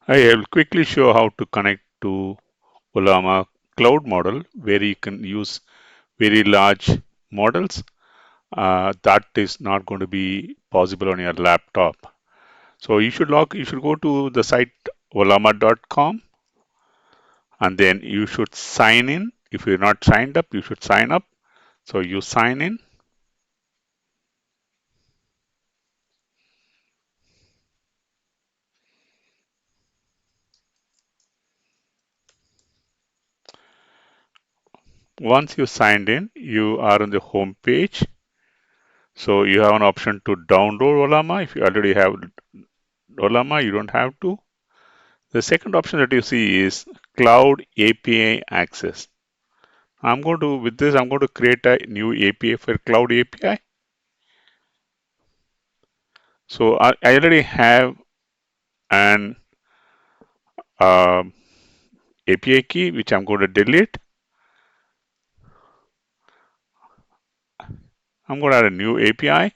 I will quickly show how to connect to Ollama cloud model where you can use very large models. That is not going to be possible on your laptop. So you should go to the site ollama.com and then you should sign in. If you're not signed up, you should sign up. So you sign in. Once you signed in, you are on the home page. So you have an option to download Ollama. If you already have Ollama, you don't have to. The second option that you see is Cloud API Access. With this, I'm going to create a new API for Cloud API. So I already have an API key, which I'm going to delete. I'm going to add a new API.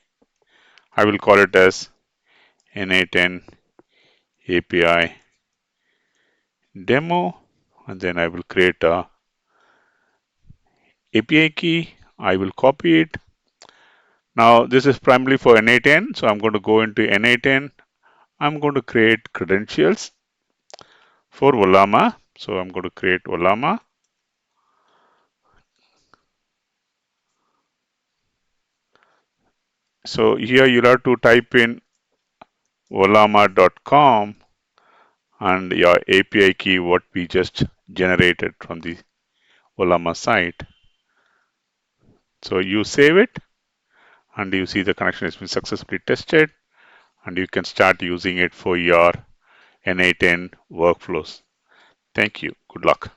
I will call it as N8N API demo, and then I will create a API key. I will copy it. Now this is primarily for N8N, so I'm going to go into N8N. I'm going to create credentials for Ollama. So I'm going to create Ollama. So here you'll have to type in ollama.com and your API key, what we just generated from the Ollama site. So you save it and you see the connection has been successfully tested and you can start using it for your N8N workflows. Thank you. Good luck.